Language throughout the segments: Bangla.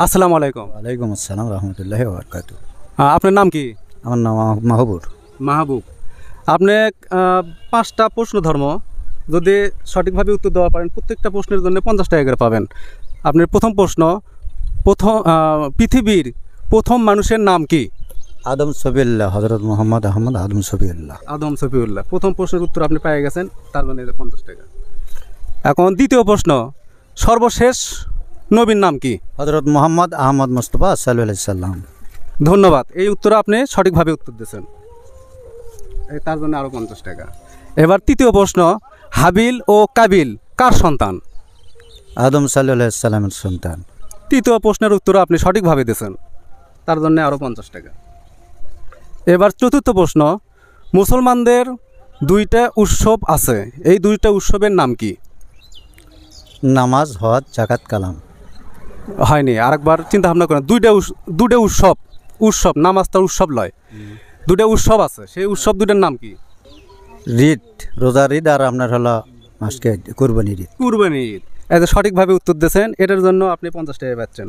আসসালামু আলাইকুম। ওয়ালাইকুম আসসালাম রহমতুল্লাহি ওয়া বারাকাতুহু। আপনার নাম কি? আমার নাম মাহবুব। মাহবুব। আপনি 5টা প্রশ্ন ধর্ম যদি সঠিকভাবে উত্তর দেওয়া পারেন প্রত্যেকটা প্রশ্নের জন্য 50 টাকা করে পাবেন। আপনার প্রথম প্রশ্ন, পৃথিবীর প্রথম মানুষের নাম কি? আদম সফিউল্লাহ, হযরত মুহাম্মদ আহমদ আদম সফিউল্লাহ। আদম সফিউল্লাহ। প্রথম প্রশ্নের উত্তর আপনি পেয়ে গেছেন, তার জন্য 50 টাকা। এখন দ্বিতীয় প্রশ্ন, সর্বশেষ নবীর নাম কি? হযরত মুহাম্মদ আহমদ মুস্তাফা সাল্লাল্লাহু আলাইহি সাল্লাম। ধন্যবাদ, এই উত্তর আপনি সঠিকভাবে উত্তর দিয়েছেন, তার জন্য আরও 50 টাকা। এবার তৃতীয় প্রশ্ন, হাবিল ও কাবিল কার সন্তান? আদম সাল্লাল্লাহু আলাইহি সাল্লামের সন্তান। তৃতীয় প্রশ্নের উত্তর আপনি সঠিকভাবে দিয়েছেন, তার জন্য আরও 50 টাকা। এবার চতুর্থ প্রশ্ন, মুসলমানদের 2টা উৎসব আছে, এই 2টা উৎসবের নাম কি? নামাজ, হজ, যাকাত, কালাম। হয়নি, আরেকবার চিন্তা ভাবনা করেন। দুটো উৎসব নামাজ তো উৎসব লয়, 2টা উৎসব আছে, সেই উৎসব 2টার নাম কি? ঈদ, রোজার ঈদ, আর আপনার হলো আজকে কুরবানির ঈদ। কুরবানি ঈদ। এতে সঠিকভাবে উত্তর দিয়েছেন, এটার জন্য আপনি 50 টাকা পাচ্ছেন।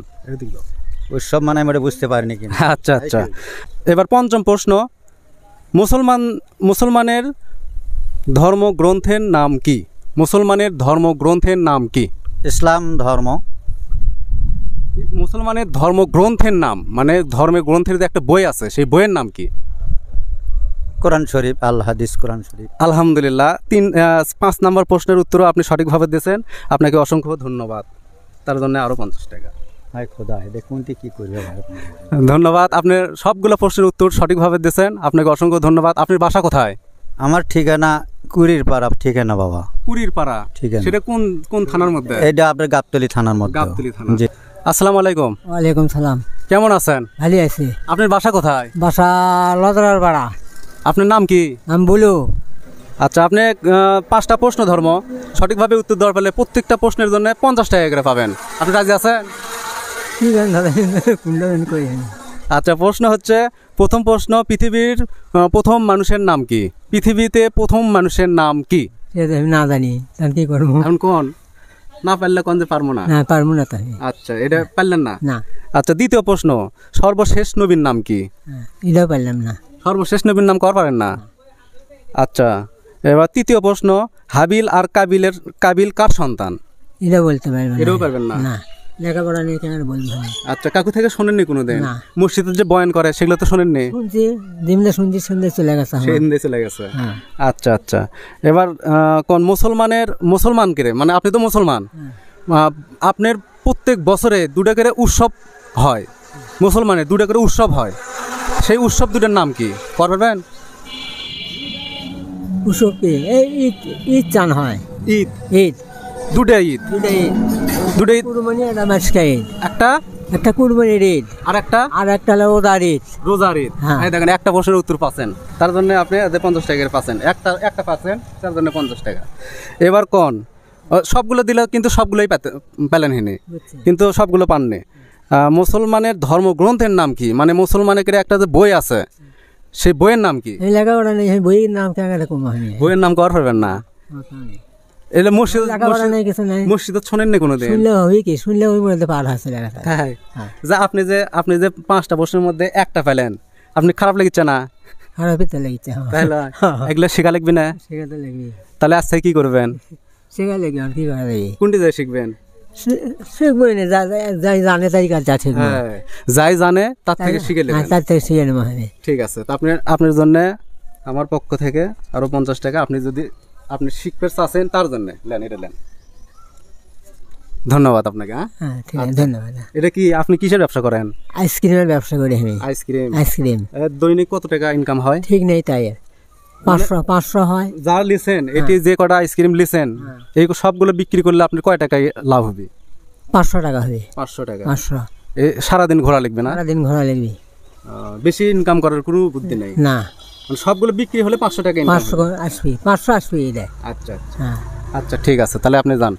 উৎসব মানে আমরা বুঝতে পারিনি কিনা। আচ্ছা আচ্ছা। এবার পঞ্চম প্রশ্ন, মুসলমানের ধর্মগ্রন্থের নাম কি? মুসলমানের ধর্মগ্রন্থের নাম কি? ইসলাম ধর্ম। মুসলমানের ধর্মগ্রন্থের নাম মানে ধর্মের গ্রন্থের যে একটা বই আছে, সেই বইয়ের নাম কি? কোরআন শরীফ, আল হাদিস কোরআন শরীফ। আলহামদুলিল্লাহ। 5 নম্বর প্রশ্নের উত্তরও আপনি সঠিকভাবে দিয়েছেন, আপনাকে অসংখ্য ধন্যবাদ, তার জন্য আরও 50 টাকা। হায় খোদা, দেখুন কি করবে। ধন্যবাদ, আপনি সবগুলো প্রশ্নের উত্তর সঠিকভাবে দিয়েছেন, আপনাকে অসংখ্য ধন্যবাদ। আপনার বাসা কোথায়? আমার ঠিকানা কুড়ির পাড়া। ঠিকানা বাবা কুড়ির পাড়া। ঠিকানা সেটা কোন থানার মধ্যে? এটা আপনার গাবতলী থানার মধ্যে। গাবতলী থানা। জি। আসসালামু আলাইকুম। ওয়ালাইকুম সালাম। কেমন আছেন? ভালো আছি। আপনার বাসা কোথায়? বাসা লদরার পাড়া। আপনার নাম কি? আমি বলু। আচ্ছা, আপনি 5টা প্রশ্ন ধর্ম সঠিকভাবে উত্তর দেওয়ার ফলে প্রত্যেকটা প্রশ্নের জন্য 50 টাকা করে পাবেন। আপনি রাজি আছেন? আচ্ছা, প্রশ্ন হচ্ছে, প্রথম প্রশ্ন, পৃথিবীর প্রথম মানুষের নাম কি? পৃথিবীতে প্রথম মানুষের নাম কি? আমি না জানি, কি করবো এখন কোন না পারলে কোন যে পারবো না? পারবো না তাই। আচ্ছা, এটা পারলেন না? না। আচ্ছা, দ্বিতীয় প্রশ্ন, সর্বশেষ নবীর নাম কি? এটাও পারলাম না। সর্বশেষ নবীর নাম কর পারেন না? আচ্ছা, এবার তৃতীয় প্রশ্ন, হাবিল আর কাবিল কার সন্তান? এটা বলতে পারবেন? এটাও পারবেন না? না, লেখাপড়া নিয়ে কেন বলবো। আচ্ছা, কাকু থেকে শোনেননি কোনোদিন? না। মসজিদের যে বয়ান করে সেগুলো তো শোনেননি? শুনছি, যেমনি শুনছি শুনতে চলে গেছে। চলে গেছে। আচ্ছা আচ্ছা। এবার কোন মুসলমান কে মানে আপনি তো মুসলমান, আপনার প্রত্যেক বছরে 2টা করে উৎসব হয়, মুসলমানের 2টা করে উৎসব হয়, সেই উৎসব 2টার নাম কি করবেন? উৎসব কি? ঈদ চান হয়। ঈদ। ঈদ। 2টা ঈদ। 2টা ঈদ। 2টা ঈদ। কুরবানি আর মাসকা ঈদ। একটা কুরবানির ঈদ, আর একটা হলো রোজার ঈদ। রোজার ঈদ। হ্যাঁ, দেখেন একটা প্রশ্নের উত্তর পাচ্ছেন, তার জন্য আপনি 50 টাকা পাচ্ছেন। একটা পাচ্ছেন, তার জন্য 50 টাকা। এবার কোন সবগুলো দিলে কিন্তু সবগুলোই পেলেন হেনে, কিন্তু সবগুলো পাননি। মুসলমানের ধর্মগ্রন্থের নাম কি? মানে মুসলমানের একটা যে বই আছে, সেই বইয়ের নাম কি? লেখাপড়া নেই, বইয়ের নাম বইয়ের নাম কর পারবেন না? এলে মসজিদ শোনেননি কোনোদিন? শুনলে ওই মধ্যে পার আছে। আপনি যে 5টা প্রশ্নের মধ্যে একটা পেলেন, আপনি খারাপ লেগেছে না? খারাপ লেগেছে। এগুলো শেখা লাগবে না? শেখাতে লাগবে। তাহলে আজকে কি করবেন? শেখা লাগবে। আর কি করা যাবে? কোনটি যাই শিখবেন? শিখবই না, যাই জানে তাই কাজ আছে। যাই জানে তার থেকে শিখে নেবেন। তার থেকে শিখে নেবো। ঠিক আছে, তো আপনার জন্য আমার পক্ষ থেকে আরো 50 টাকা। আপনি শিখতে চাচ্ছেন, তার জন্য এটা নেন। ধন্যবাদ আপনাকে। হ্যাঁ, ঠিক আছে, ধন্যবাদ। এটা কি আপনি কিসের ব্যবসা করেন? আইসক্রিমের ব্যবসা করি আমি। আইসক্রিম। দৈনিক কত টাকা ইনকাম হয়? ঠিক নেই, তাই 500 হয়। যা লিছেন, এটি যে কটা আইসক্রিম লিছেন, এই সবগুলো বিক্রি করলে আপনার কয় টাকায় লাভ হবে? 500 টাকা হবে। 500 টাকা। 500। সারাদিন ঘোরা লাগবে না? সারাদিন ঘোরা লাগবে। বেশি ইনকাম করার কোনো বুদ্ধি নেই না? সবগুলো বিক্রি হলে 500 টাকা। 500 আসবে। 500 আসবে। আচ্ছা আচ্ছা, ঠিক আছে, তাহলে আপনি যান।